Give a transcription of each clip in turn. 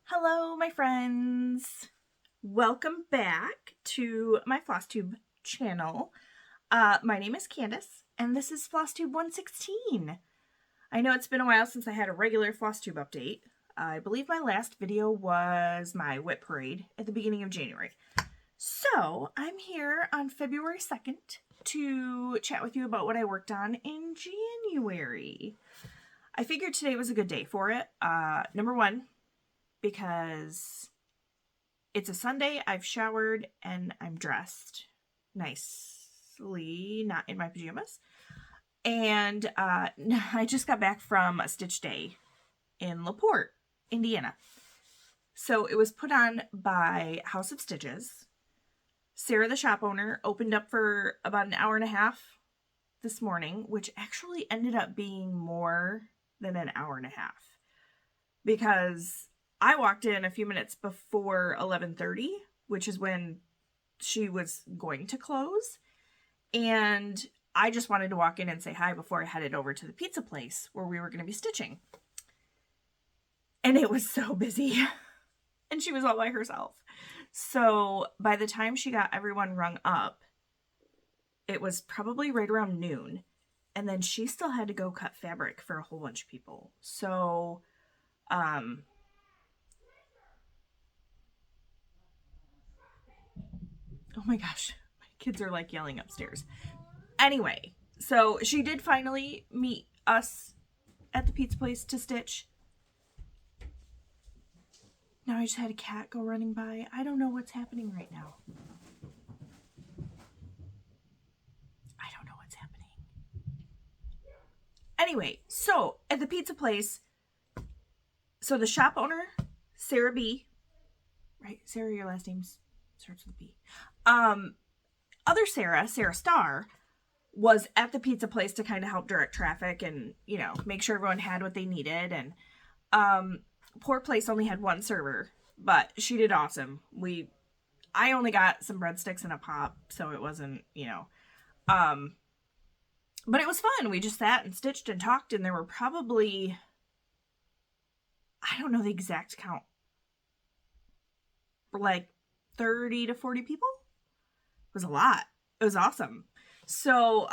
Hello, my friends. Welcome back to my Flosstube channel. My name is Candace, and this is Flosstube 116. I know it's been a while since I had a regular Flosstube update. I believe my last video was my whip parade at the beginning of January. So, I'm here on February 2nd to chat with you about what I worked on in January. I figured today was a good day for it. Number one, because it's a Sunday, I've showered, and I'm dressed nicely, not in my pajamas. And I just got back from a stitch day in LaPorte, Indiana. So it was put on by House of Stitches. Sarah, the shop owner, opened up for about an hour and a half this morning, which actually ended up being more than an hour and a half. Because I walked in a few minutes before 11:30, which is when she was going to close. And I just wanted to walk in and say hi before I headed over to the pizza place where we were going to be stitching. And it was so busy. And she was all by herself. So by the time she got everyone rung up, it was probably right around noon. And then she still had to go cut fabric for a whole bunch of people. So, oh my gosh, my kids are like yelling upstairs. Anyway, so she did finally meet us at the pizza place to stitch. Now I just had a cat go running by. I don't know what's happening right now. I don't know what's happening. Anyway, so at the pizza place, so the shop owner, Sarah B, right? Sarah, your last name starts with a B. Other Sarah Starr, was at the pizza place to kind of help direct traffic and, you know, make sure everyone had what they needed. And poor place only had one server, but she did awesome. I only got some breadsticks and a pop, so it wasn't, you know, but it was fun. We just sat and stitched and talked, and there were probably, I don't know the exact count, like 30 to 40 people. It was a lot. It was awesome. So,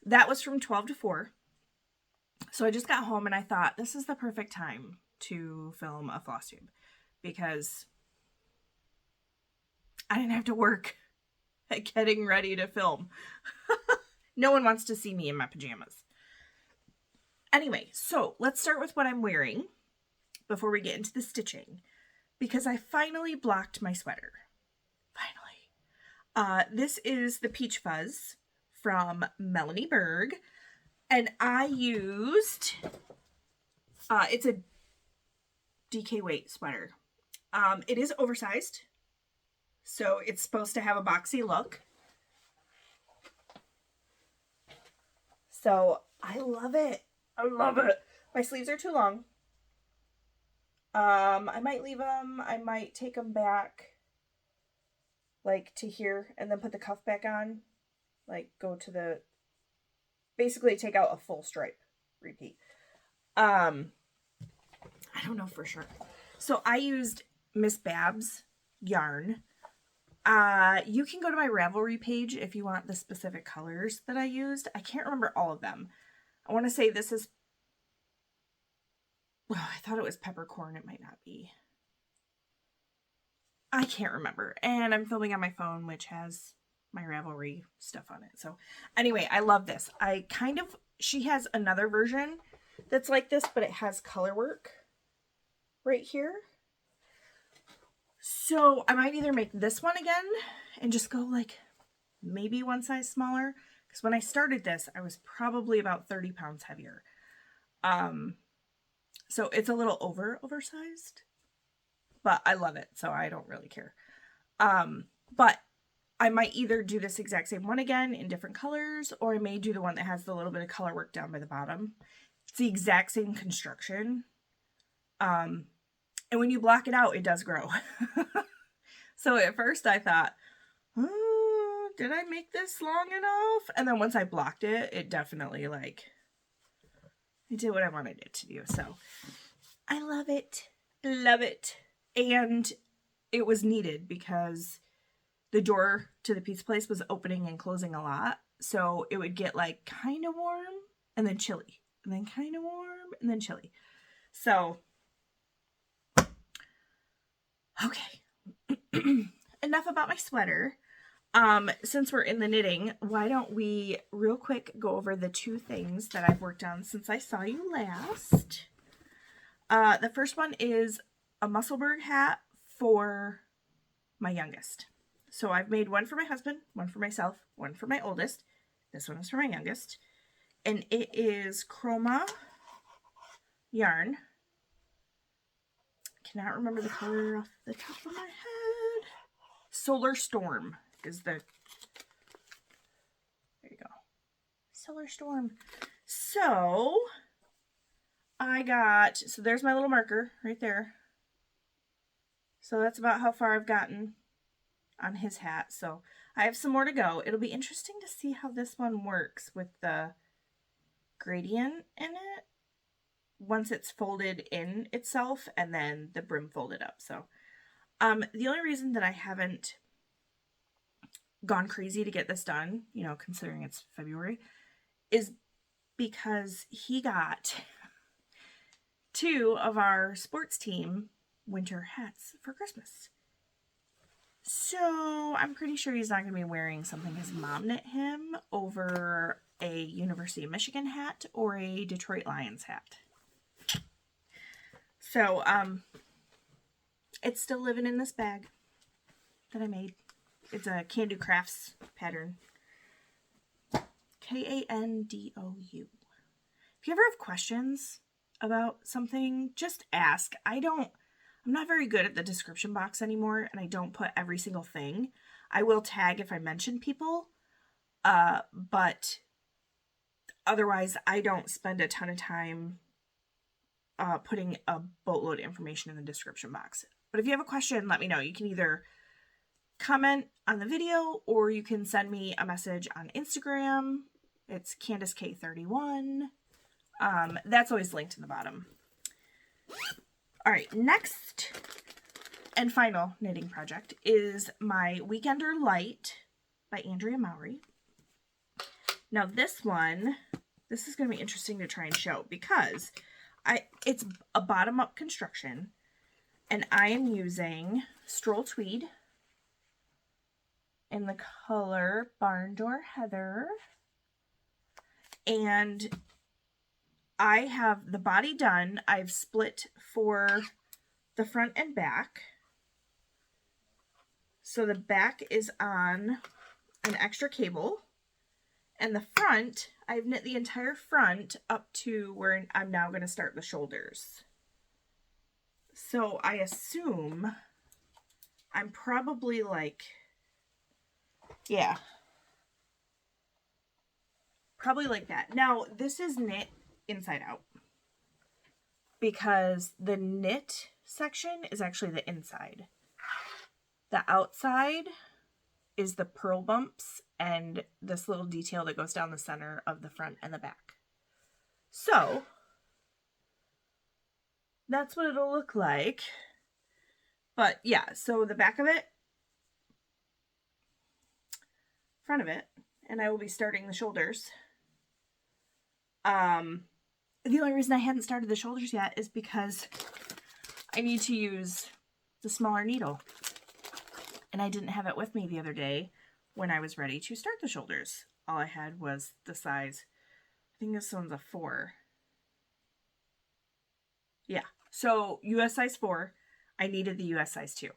that was from 12 to 4. So I just got home and I thought, this is the perfect time to film a Flosstube because I didn't have to work at getting ready to film. No one wants to see me in my pajamas. Anyway, so let's start with what I'm wearing before we get into the stitching, because I finally blocked my sweater. Finally. This is the Peach Fuzz from Melanie Berg, and I used, it's a DK weight sweater. It is oversized, so it's supposed to have a boxy look. So I love it. I love it. My sleeves are too long. I might leave them. I might take them back like to here and then put the cuff back on. Like go to the, basically take out a full stripe repeat. I don't know for sure. So I used Miss Babs yarn. You can go to my Ravelry page if you want the specific colors that I used. I can't remember all of them. I want to say this is, well, I thought it was peppercorn. It might not be. I can't remember. And I'm filming on my phone, which has my Ravelry stuff on it. So anyway, I love this. She has another version that's like this, but it has color work right here. So I might either make this one again and just go like maybe one size smaller. Because when I started this, I was probably about 30 pounds heavier. So it's a little oversized, but I love it. So I don't really care. But I might either do this exact same one again in different colors, or I may do the one that has the little bit of color work down by the bottom. It's the exact same construction. And when you block it out, it does grow. So at first I thought, did I make this long enough? And then once I blocked it, it definitely like, it did what I wanted it to do. So I love it. Love it. And it was needed because the door to the pizza place was opening and closing a lot. So it would get like kind of warm and then chilly. And then kind of warm and then chilly. So, okay. Enough about my sweater. Since we're in the knitting, why don't we real quick go over the two things that I've worked on since I saw you last. The first one is a Musselburgh hat for my youngest. So I've made one for my husband, one for myself, one for my oldest. This one is for my youngest. And it is Chroma yarn. Cannot remember the color off the top of my head. Solar Storm is the... There you go. Solar Storm. So so there's my little marker right there. So that's about how far I've gotten on his hat. So I have some more to go. It'll be interesting to see how this one works with the gradient in it once it's folded in itself and then the brim folded up. So the only reason that I haven't gone crazy to get this done, you know, considering it's February, is because he got 2 of our sports team winter hats for Christmas. So I'm pretty sure he's not going to be wearing something his mom knit him over a University of Michigan hat or a Detroit Lions hat. So it's still living in this bag that I made. It's a Can Do Crafts pattern. Kandou. If you ever have questions about something, just ask. I'm not very good at the description box anymore, and I don't put every single thing. I will tag if I mention people, but otherwise I don't spend a ton of time putting a boatload of information in the description box. But if you have a question, let me know. You can either comment on the video or you can send me a message on Instagram. It's CandiceK31. That's always linked in the bottom. All right, next and final knitting project is my Weekender Light by Andrea Mowry. Now this is going to be interesting to try and show because it's a bottom-up construction, and I am using Stroll Tweed in the color Barn Door Heather, and I have the body done. I've split for the front and back. So the back is on an extra cable. And the front, I've knit the entire front up to where I'm now going to start the shoulders. So I assume I'm probably like, yeah. Probably like that. Now, this is knit inside out because the knit section is actually the inside. The outside is the purl bumps and this little detail that goes down the center of the front and the back. So that's what it'll look like. But yeah, so the back of it, front of it, and I will be starting the shoulders. The only reason I hadn't started the shoulders yet is because I need to use the smaller needle. And I didn't have it with me the other day when I was ready to start the shoulders. All I had was the size. I think this one's a 4. Yeah, so US size 4. I needed the US size 2.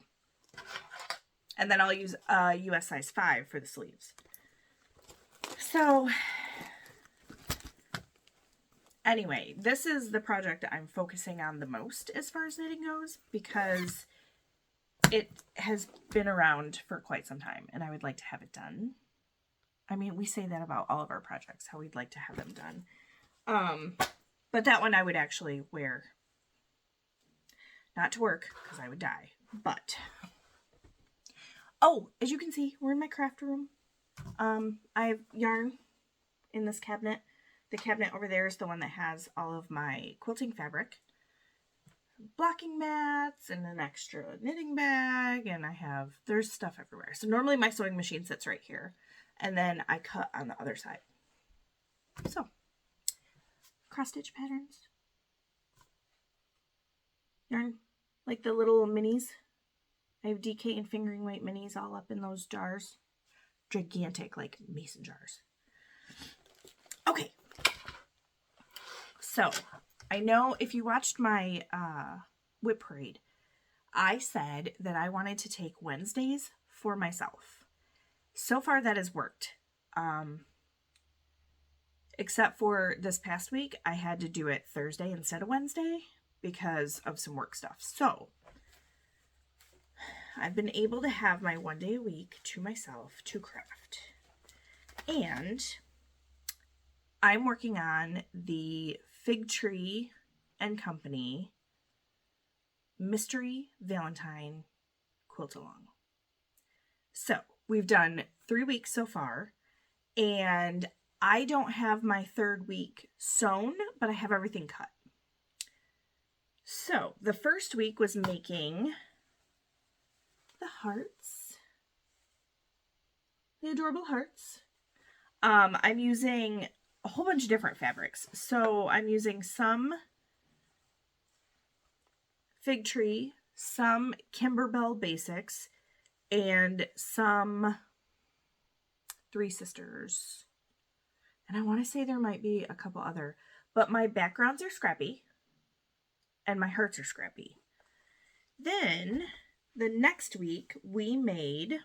And then I'll use a US size 5 for the sleeves. So anyway, this is the project I'm focusing on the most as far as knitting goes because it has been around for quite some time and I would like to have it done. I mean, we say that about all of our projects, how we'd like to have them done. But that one I would actually wear, not to work because I would die, but, oh, as you can see, we're in my craft room. I have yarn in this cabinet. The cabinet over there is the one that has all of my quilting fabric. blocking mats and an extra knitting bag, and there's stuff everywhere. So normally my sewing machine sits right here, and then I cut on the other side. So, cross stitch patterns. Yarn, like the little minis. I have DK and fingering weight minis all up in those jars. Gigantic, like mason jars. Okay. So, I know if you watched my whip parade, I said that I wanted to take Wednesdays for myself. So far that has worked. Except for this past week, I had to do it Thursday instead of Wednesday because of some work stuff. So, I've been able to have my one day a week to myself to craft. And I'm working on the Fig Tree and Company Mystery Valentine Quilt Along. So, we've done 3 weeks so far, and I don't have my third week sewn, but I have everything cut. So, the first week was making the hearts, the adorable hearts. I'm using a whole bunch of different fabrics. So I'm using some Fig Tree, some Kimberbell Basics, and some Three Sisters. And I want to say there might be a couple other, but my backgrounds are scrappy and my hearts are scrappy. Then the next week, we made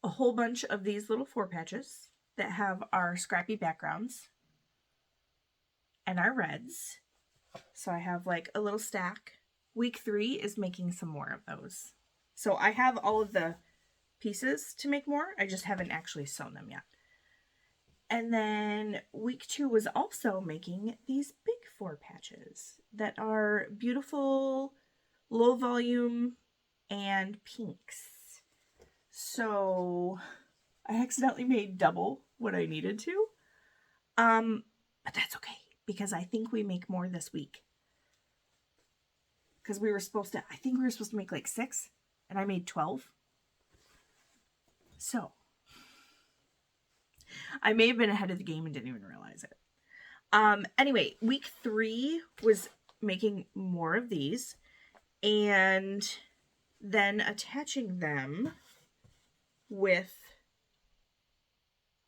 a whole bunch of these little 4 patches that have our scrappy backgrounds and our reds. So I have like a little stack. Week 3 is making some more of those. So I have all of the pieces to make more. I just haven't actually sewn them yet. And then week 2 was also making these big 4 patches that are beautiful, low volume, and pinks. So I accidentally made double what I needed to. But that's okay, because I think we make more this week. Because I think we were supposed to make like 6, and I made 12. So I may have been ahead of the game and didn't even realize it. Anyway, week 3 was making more of these and then attaching them with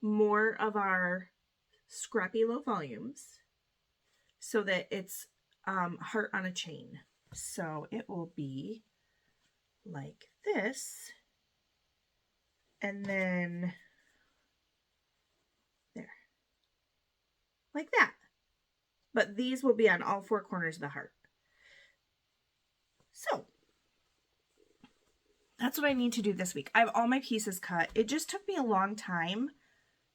more of our scrappy low volumes so that it's heart on a chain. So it will be like this, and then there, like that. But these will be on all 4 corners of the heart. So that's what I need to do this week. I have all my pieces cut. It just took me a long time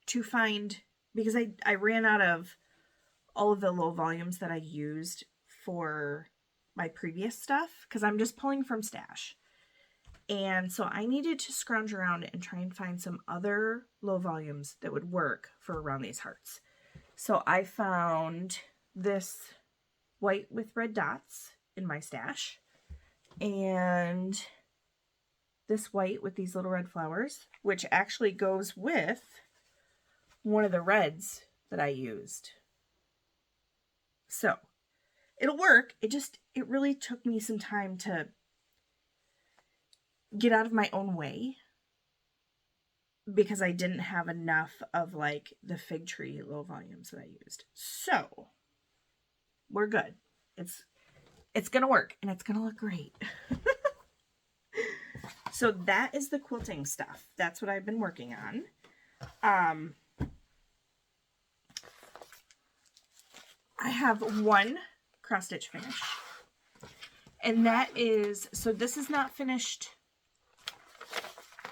to find, because I ran out of all of the low volumes that I used for my previous stuff, because I'm just pulling from stash. And so I needed to scrounge around and try and find some other low volumes that would work for around these hearts. So I found this white with red dots in my stash, and this white with these little red flowers, which actually goes with one of the reds that I used. So it'll work. It really took me some time to get out of my own way because I didn't have enough of like the Fig Tree low volumes that I used. So we're good. It's gonna work and it's gonna look great. So that is the quilting stuff. That's what I've been working on. I have one cross stitch finish, and that is, so this is not finished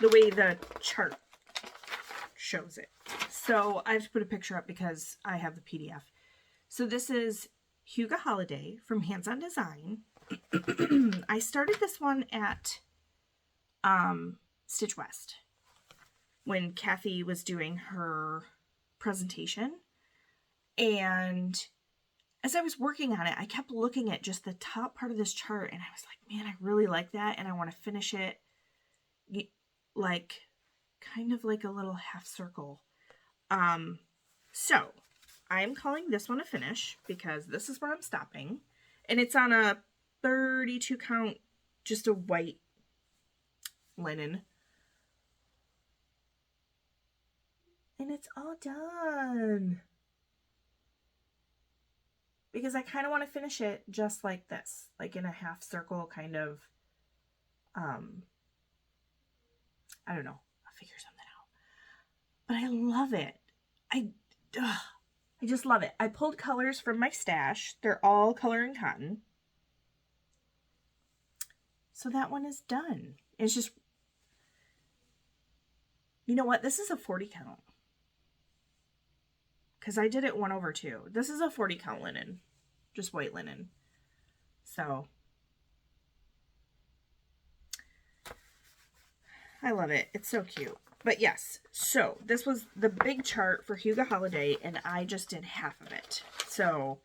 the way the chart shows it. So I have to put a picture up because I have the PDF. So this is Huga Holiday from Hands On Design. I started this one at Stitch West when Kathy was doing her presentation, and as I was working on it, I kept looking at just the top part of this chart and I was like, man, I really like that. And I want to finish it like kind of like a little half circle. So I'm calling this one a finish because this is where I'm stopping. And it's on a 32 count, just a white linen. And it's all done. Because I kind of want to finish it just like this, like in a half circle kind of, I don't know, I'll figure something out. But I love it. I just love it. I pulled colors from my stash. They're all color and cotton. So that one is done. It's just, you know what? This is a 40 count. Because I did it 1/2. This is a 40 count linen. Just white linen. So I love it. It's so cute. But yes, so this was the big chart for Hugo Holiday, and I just did half of it. So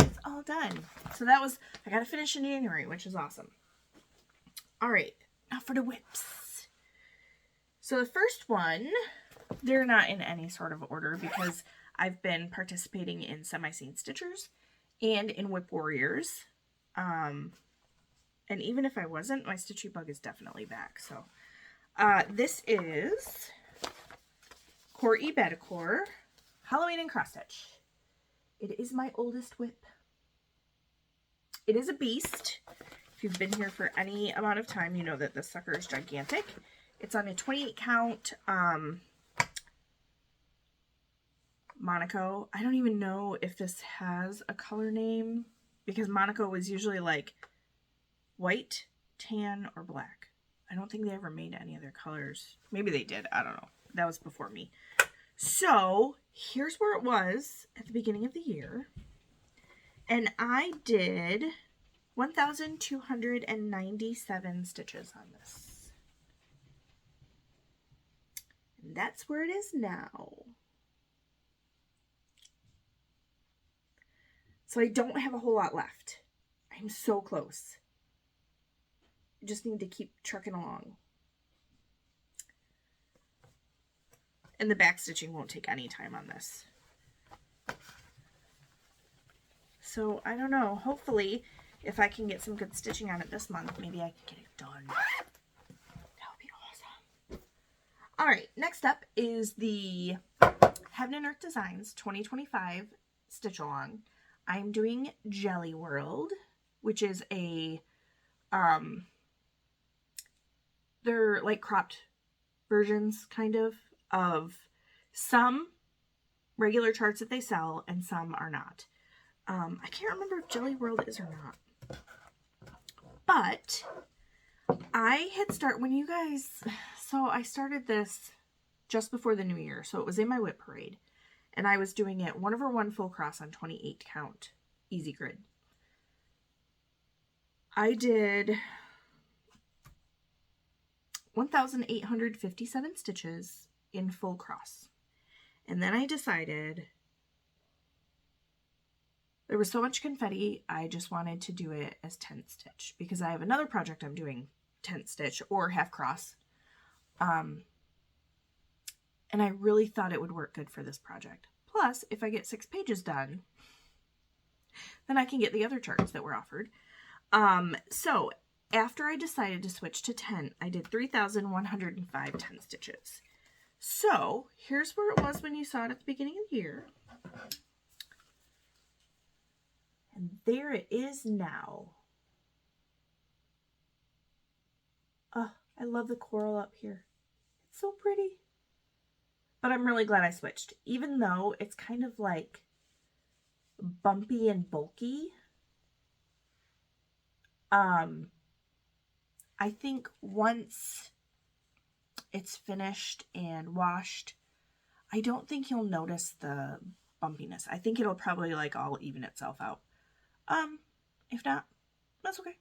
it's all done. So that was, I got to finish in January, which is awesome. All right, now for the whips. So the first one, they're not in any sort of order because I've been participating in Semi-Seen Stitchers and in Whip Warriors. And even if I wasn't, my stitchy bug is definitely back. So this is Courtney Bedecore Halloween and Cross Stitch. It is my oldest whip. It is a beast. If you've been here for any amount of time, you know that this sucker is gigantic. It's on a 28 count Monaco. I don't even know if this has a color name because Monaco was usually like white, tan, or black. I don't think they ever made any other colors. Maybe they did. I don't know. That was before me. So here's where it was at the beginning of the year. And I did 1,297 stitches on this. And that's where it is now. So I don't have a whole lot left. I'm so close. I just need to keep trucking along. And the back stitching won't take any time on this. So I don't know. Hopefully, if I can get some good stitching on it this month, maybe I can get it done. That would be awesome. All right, next up is the Heaven and Earth Designs 2025 Stitch Along. I'm doing Jelly World, which is a, they're like cropped versions kind of some regular charts that they sell and some are not. I can't remember if Jelly World is or not. But I had when you guys, so I started this just before the new year. So it was in my whip parade. And I was doing it 1/1 full cross on 28 count easy grid. I did 1,857 stitches in full cross. And then I decided there was so much confetti, I just wanted to do it as 10 stitch because I have another project I'm doing 10 stitch or half cross. And I really thought it would work good for this project. Plus, if I get 6 pages done, then I can get the other charts that were offered. So after I decided to switch to 10, I did 3,105 10 stitches. So here's where it was when you saw it at the beginning of the year. And there it is now. Oh, I love the coral up here. It's so pretty. But I'm really glad I switched. Even though it's kind of like bumpy and bulky. I think once it's finished and washed, I don't think you'll notice the bumpiness. I think it'll probably like all even itself out. If not, that's okay.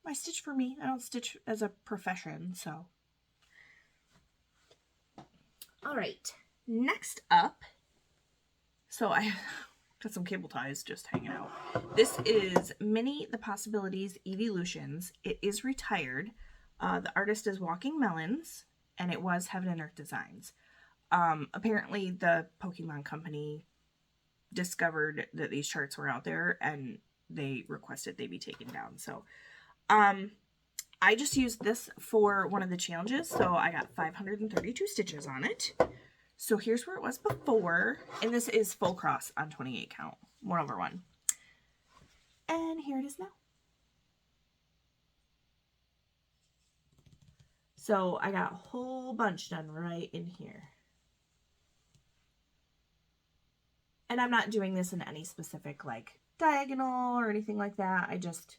I stitch for me. I don't stitch as a profession, so. All right. Next up, so I got some cable ties just hanging out. This is Minnie the Possibilities Evolutions. It is retired. The artist is Walking Melons, and it was Heaven and Earth Designs. Apparently, the Pokemon Company discovered that these charts were out there, and they requested they be taken down. So, I just used this for one of the challenges, so I got 532 stitches on it. So here's where it was before, and this is full cross on 28 count, 1/1. And here it is now. So I got a whole bunch done right in here. And I'm not doing this in any specific like diagonal or anything like that. I just,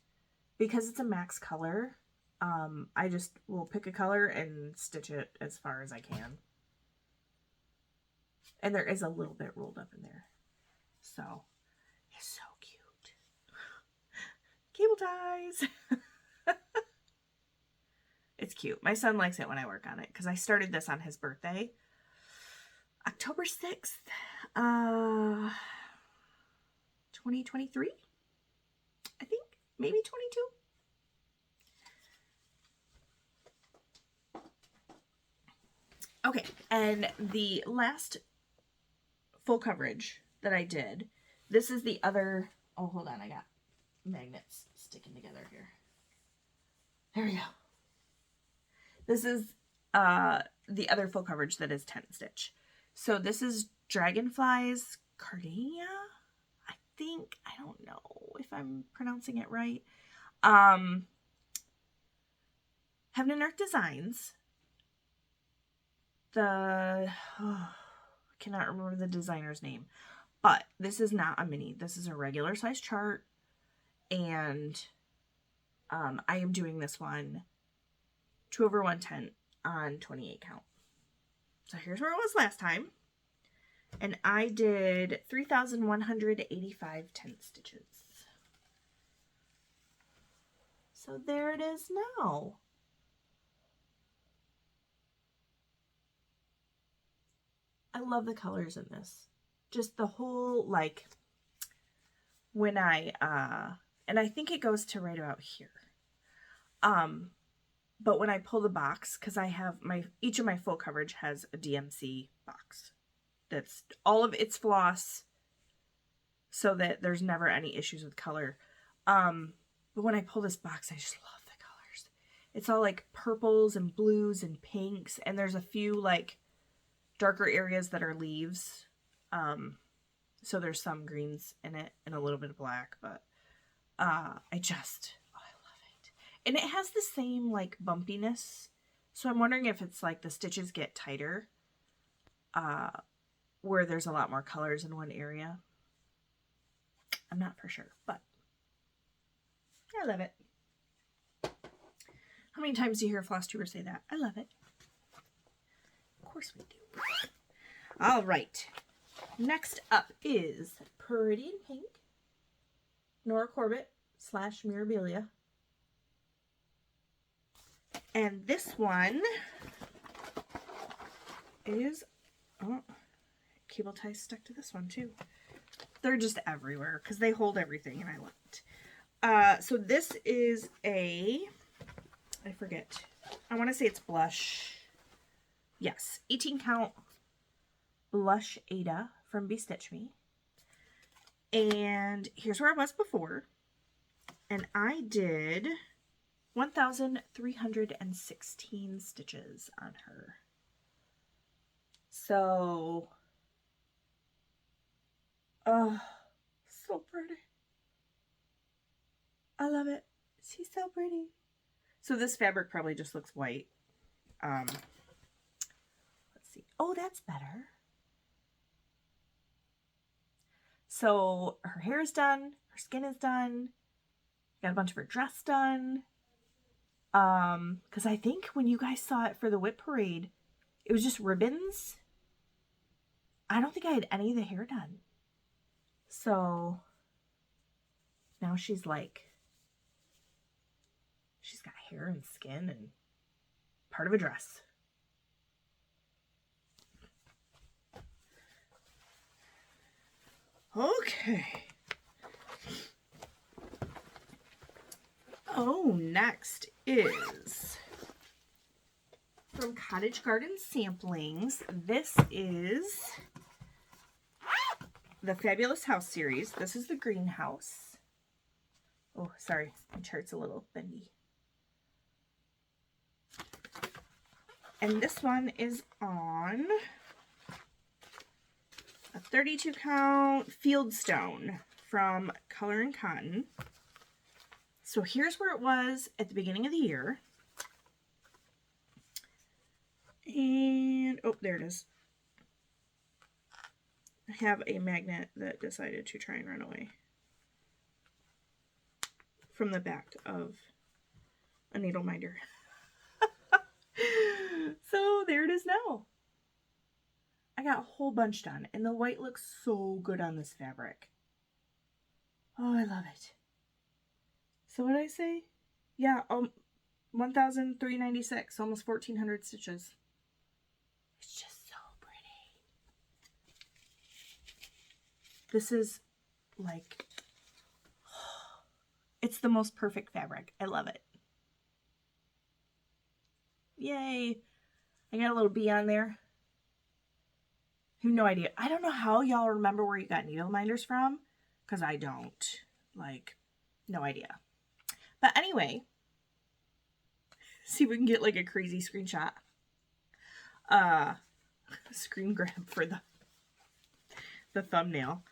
because it's a max color, I just will pick a color and stitch it as far as I can. And there is a little bit rolled up in there. So, it's so cute. Cable ties. It's cute. My son likes it when I work on it because I started this on his birthday. October 6th, 2023, I think, maybe 22. Okay, and the last full coverage that I did, this is the other, oh, hold on, I got magnets sticking together here. There we go. This is the other full coverage that is 10 stitch. So this is Dragonfly's Cardania, I think. I don't know if I'm pronouncing it right. Heaven and Earth Designs. I cannot remember the designer's name, but this is not a mini. This is a regular size chart, and I am doing this one 2/110 on 28 count. So here's where it was last time, and I did 3,185 10 stitches. So there it is now. I love the colors in this. Just the whole, like, when I, and I think it goes to right about here. But when I pull the box, because I have each of my full coverage has a DMC box. That's all of its floss, so that there's never any issues with color. But when I pull this box, I just love the colors. It's all like purples and blues and pinks, and there's a few like darker areas that are leaves. So there's some greens in it and a little bit of black, but I love it. And it has the same like bumpiness. So I'm wondering if it's like the stitches get tighter, where there's a lot more colors in one area. I'm not for sure, but I love it. How many times do you hear a Flosstuber say that? I love it. Of course we do. All right. Next up is Pretty in Pink, Nora Corbett / Mirabilia. And this one is, oh, cable ties stuck to this one too. They're just everywhere because they hold everything and I love it. So this is I forget. I want to say it's blush. Yes, 18 count blush Ada from Be Stitch Me. And here's where I was before. And I did 1,316 stitches on her. So, oh, so pretty. I love it. She's so pretty. So this fabric probably just looks white. Let's see. Oh, that's better. So her hair is done. Her skin is done. Got a bunch of her dress done. Because I think when you guys saw it for the whip parade, it was just ribbons. I don't think I had any of the hair done. So now she's like, she's got hair and skin and part of a dress. Okay. Oh, next is from Cottage Garden Samplings. This is the Fabulous House series. This is the greenhouse. Oh, sorry, my chart's a little bendy. And this one is on a 32 count Fieldstone from Color and Cotton. So here's where it was at the beginning of the year. And, oh, there it is. I have a magnet that decided to try and run away from the back of a needle minder. So there it is now. I got a whole bunch done, and the white looks so good on this fabric. Oh, I love it. So what did I say? Yeah, 1,396, almost 1,400 stitches. It's just so pretty. This is like, it's the most perfect fabric. I love it. Yay. I got a little bee on there. I have no idea. I don't know how y'all remember where you got needle minders from, because I don't. Like, no idea. But anyway, see if we can get like a crazy screenshot. Screen grab for the thumbnail.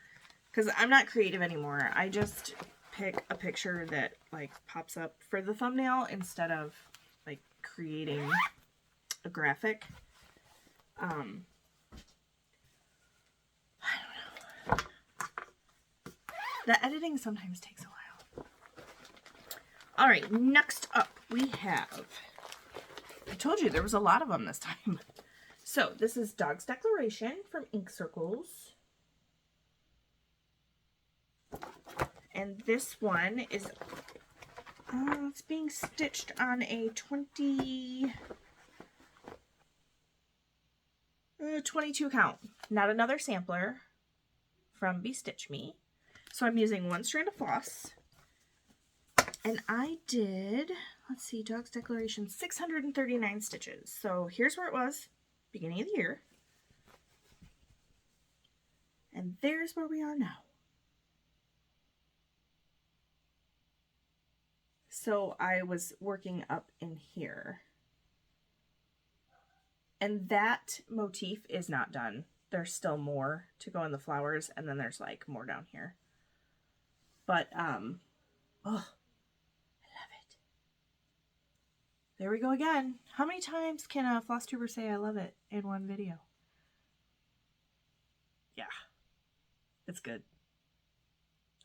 Because I'm not creative anymore. I just pick a picture that like pops up for the thumbnail instead of like creating a graphic. I don't know. The editing sometimes takes a while. All right, next up we have, I told you there was a lot of them this time. So this is Dog's Declaration from Ink Circles. And this one is, it's being stitched on a 22 count. Not another sampler from Bestitch Me. So I'm using one strand of floss. And I did, let's see, Dog's Declaration, 639 stitches. So here's where it was, beginning of the year. And there's where we are now. So I was working up in here. And that motif is not done. There's still more to go in the flowers, and then there's like more down here. But, oh, I love it. There we go again. How many times can a Flosstuber say I love it in one video? Yeah, it's good.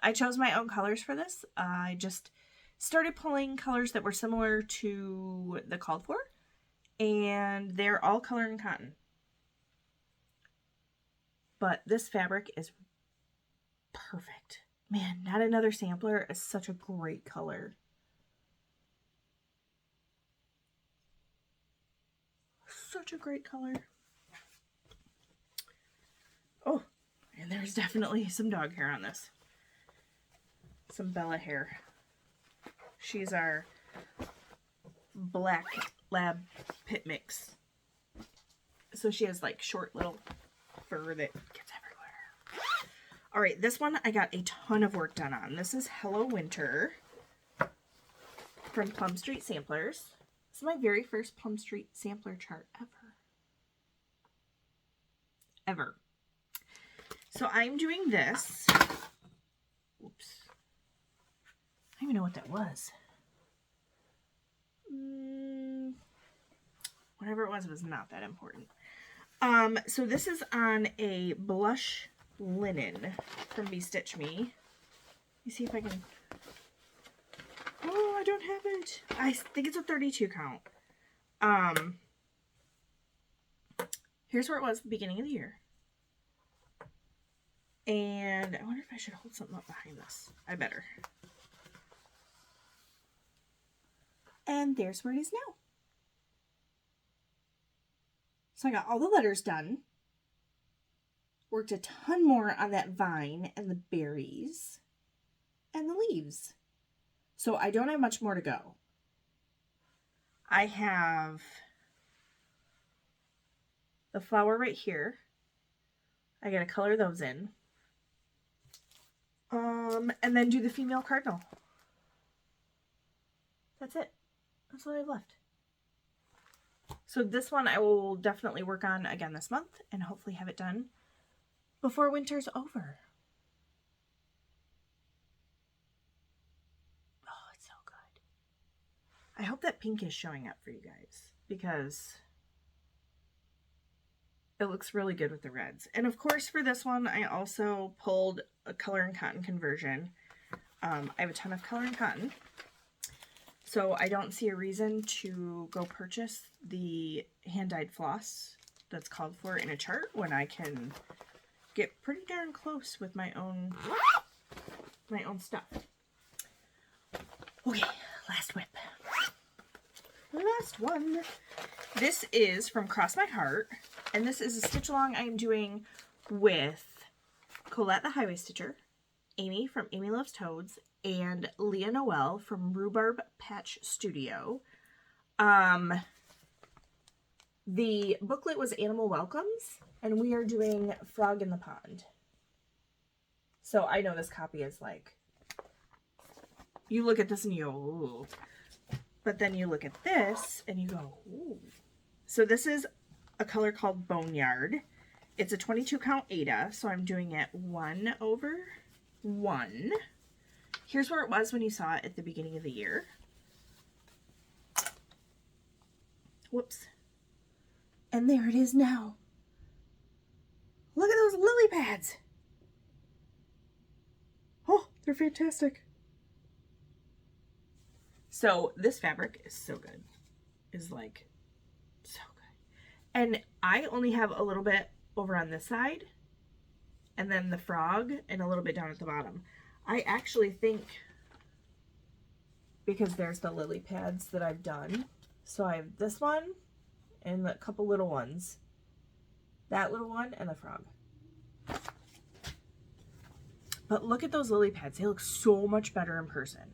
I chose my own colors for this. I just started pulling colors that were similar to the called for, and they're all Color and Cotton. But this fabric is perfect. Man, Not Another Sampler is such a great color. Such a great color. Oh, and there's definitely some dog hair on this. Some Bella hair. She's our black lab pit mix. So she has like short little fur that gets everywhere. All right, this one I got a ton of work done on. This is Hello Winter from Plum Street Samplers. This is my very first Plum Street sampler chart ever. So I'm doing this. Oops. I don't even know what that was. Whatever it was not that important. So this is on a blush linen from Bestitch Me. Let me see if I can. Oh, I don't have it. I think it's a 32 count. Here's where it was at the beginning of the year. And I wonder if I should hold something up behind this. I better. And there's where it is now. So I got all the letters done. worked a ton more on that vine and the berries and the leaves. So I don't have much more to go. I have the flower right here. I gotta color those in. And then do the female cardinal. That's it. That's what I have left. So this one I will definitely work on again this month and hopefully have it done before winter's over. Oh, it's so good. I hope that pink is showing up for you guys because it looks really good with the reds. And of course for this one, I also pulled a color and cotton conversion. I have a ton of color and cotton. So I don't see a reason to go purchase the hand-dyed floss that's called for in a chart when I can get pretty darn close with my own stuff. Okay, last whip. Last one. This is from Cross My Heart, and this is a stitch along I am doing with Colette the Highway Stitcher, Amy from Amy Loves Toads, and Leah Noel from Rhubarb Patch Studio. The booklet was Animal Welcomes, and we are doing Frog in the Pond. So I know this copy is like, you look at this and you go, ooh. But then you look at this and you go, ooh. So this is a color called Boneyard. It's a 22 count Aida, so I'm doing it 1/1. Here's where it was when you saw it at the beginning of the year. Whoops. And there it is now. Look at those lily pads. Oh, they're fantastic. So this fabric is so good. Is like so good. And I only have a little bit over on this side and then the frog and a little bit down at the bottom. I actually think, because there's the lily pads that I've done, so I have this one and a couple little ones, that little one and the frog. But look at those lily pads. They look so much better in person.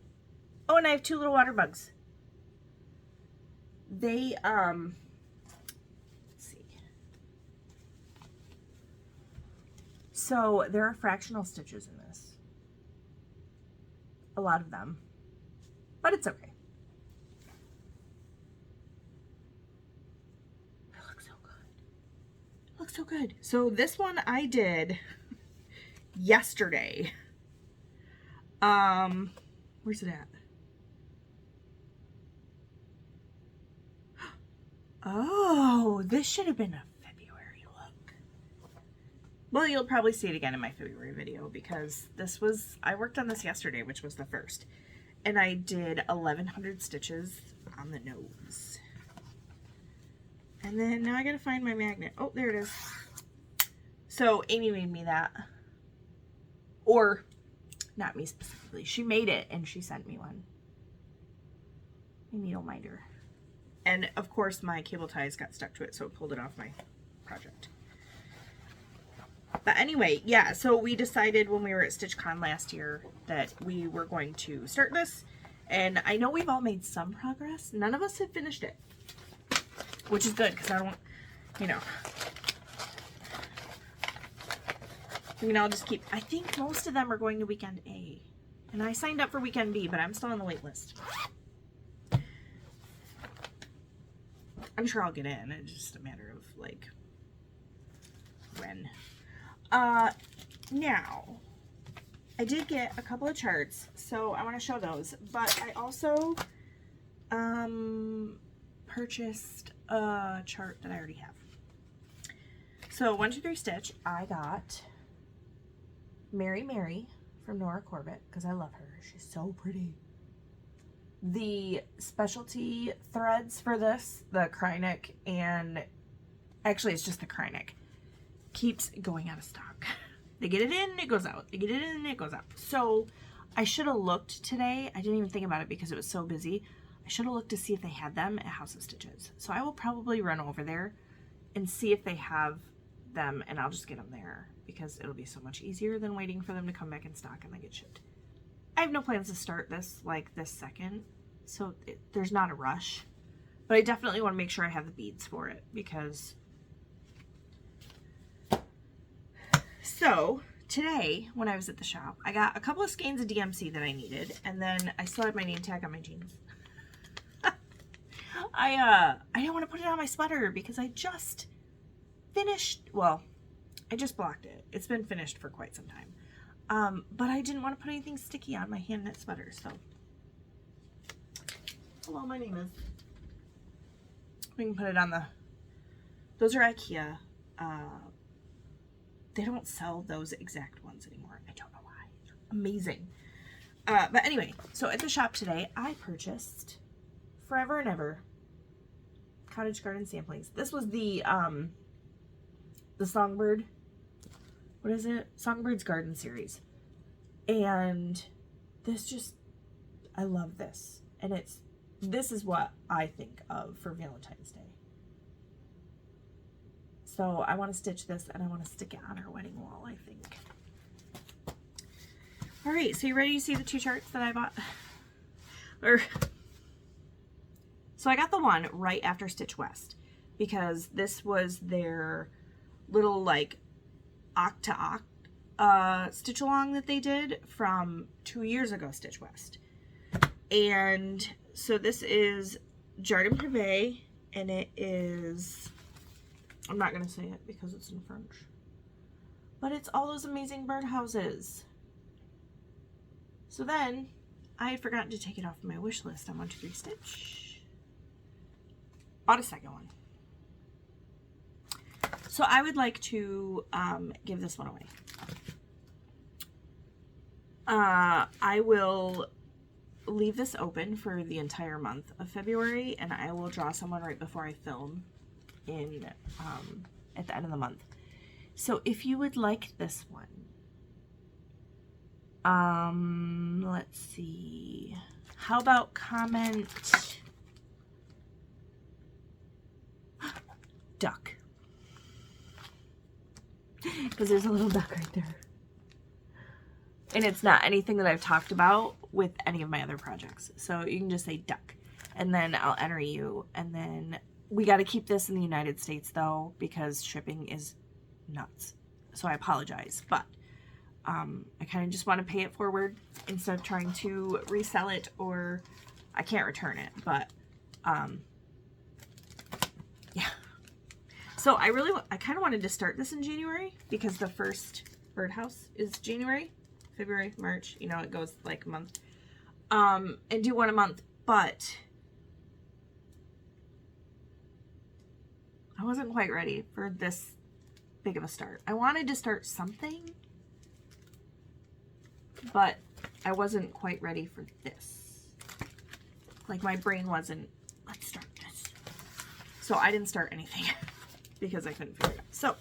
Oh, and I have two little water bugs. They, let's see. So there are fractional stitches in this. A lot of them, but it's okay. It looks so good. It looks so good. So this one I did yesterday. Where's it at? Oh, this should have been a February look. Well, you'll probably see it again in my February video because this was, I worked on this yesterday, which was the first. And I did 1,100 stitches on the nose. And then now I gotta find my magnet. Oh, there it is. So Amy made me that. Or, not me specifically. She made it and she sent me one. A needle minder. And of course my cable ties got stuck to it, so it pulled it off my project. But anyway, yeah, so we decided when we were at StitchCon last year that we were going to start this. And I know we've all made some progress. None of us have finished it, which is good because I don't, you know, I'll just keep, I think most of them are going to weekend A. And I signed up for weekend B, but I'm still on the wait list. I'm sure I'll get in. It's just a matter of like when. Now I did get a couple of charts, so I want to show those, but I also purchased a chart that I already have. So 1, 2, 3 Stitch, I got Mary Mary from Nora Corbett because I love her. She's so pretty. The specialty threads for this, the Krynic, and actually it's just the Krynic, keeps going out of stock. They get it in, it goes out. They get it in, it goes out. So I should have looked today. I didn't even think about it because it was so busy. I should have looked to see if they had them at House of Stitches. So I will probably run over there and see if they have them and I'll just get them there because it'll be so much easier than waiting for them to come back in stock and they get shipped. I have no plans to start this like this second, so there's not a rush, but I definitely want to make sure I have the beads for it because... So today when I was at the shop, I got a couple of skeins of DMC that I needed, and then I still had my name tag on my jeans. I didn't want to put it on my sweater because I just finished, well, I just blocked it. It's been finished for quite some time. But I didn't want to put anything sticky on my hand knit sweater, so. Hello, my name is. We can put it on the, those are IKEA. They don't sell those exact ones anymore. I don't know why. They're amazing. But anyway, so at the shop today, I purchased Forever and Ever Cottage Garden Samplings. This was the Songbird, what is it? Songbird's Garden series. And this just, I love this. And this is what I think of for Valentine's Day. So I want to stitch this and I want to stick it on our wedding wall, I think. All right, so you ready to see the 2 charts that I bought? So I got the one right after Stitch West because this was their little like oct-to-oct stitch along that they did from 2 years ago, Stitch West. And so this is Jardin Privé, and it is, I'm not going to say it because it's in French, but it's all those amazing birdhouses. So then I had forgotten to take it off my wish list on 123 Stitch. Bought a second one. So I would like to give this one away. I will leave this open for the entire month of February, and I will draw someone right before I film in at the end of the month. So if you would like this one, let's see, how about comment duck, because there's a little duck right there, and it's not anything that I've talked about with any of my other projects, so you can just say duck, and then I'll enter you. And then we got to keep this in the United States though, because shipping is nuts, so I apologize, but I kind of just want to pay it forward instead of trying to resell it, or I can't return it, but yeah. So I kind of wanted to start this in January because the first birdhouse is January, February, March, you know, it goes like a month, and do one a month, but I wasn't quite ready for this big of a start. I wanted to start something, but I wasn't quite ready for this. Like my brain wasn't, let's start this. So I didn't start anything because I couldn't figure it out. So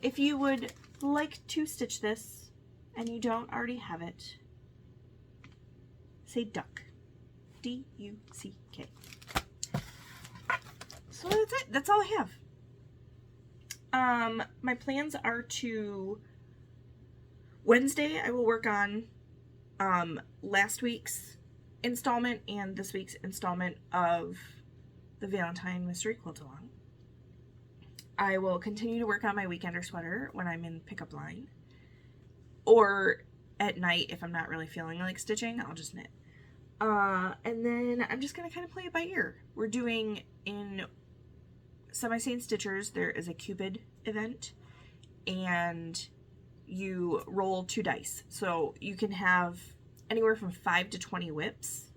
if you would like to stitch this and you don't already have it, say duck. D-U-C-K. So that's it. That's all I have. My plans are to, Wednesday I will work on last week's installment and this week's installment of the Valentine Mystery Quilt Along. I will continue to work on my weekender sweater when I'm in pickup line, or at night if I'm not really feeling like stitching, I'll just knit. And then I'm just going to kind of play it by ear. We're doing, in Semi-Sane Stitchers, there is a Cupid event, and you roll 2 dice. So you can have anywhere from 5 to 20 whips.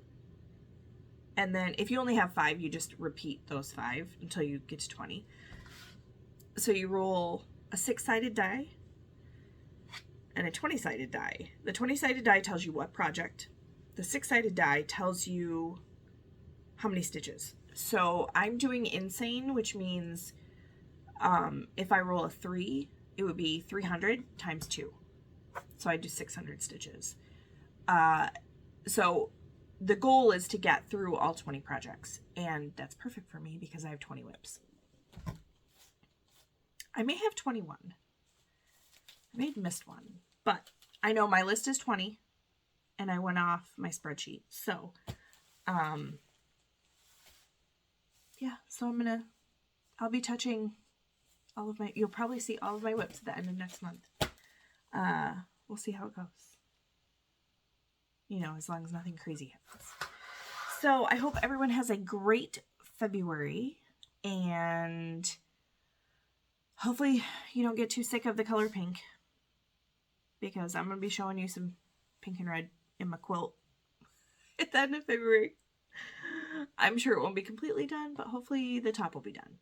And then if you only have 5, you just repeat those 5 until you get to 20. So you roll a 6-sided die and a 20-sided die. The 20-sided die tells you what project. The 6-sided die tells you how many stitches. So I'm doing insane, which means if I roll a 3, it would be 300 times 2. So I do 600 stitches. So the goal is to get through all 20 projects, and that's perfect for me because I have 20 whips. I may have 21. I may have missed one, but I know my list is 20 and I went off my spreadsheet. So, yeah, so I'll be touching all of you'll probably see all of my whips at the end of next month. We'll see how it goes. You know, as long as nothing crazy happens. So I hope everyone has a great February, and hopefully you don't get too sick of the color pink, because I'm going to be showing you some pink and red in my quilt at the end of February. I'm sure it won't be completely done, but hopefully the top will be done.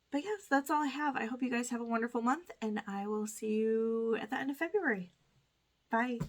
But yes, that's all I have. I hope you guys have a wonderful month, and I will see you at the end of February. Bye.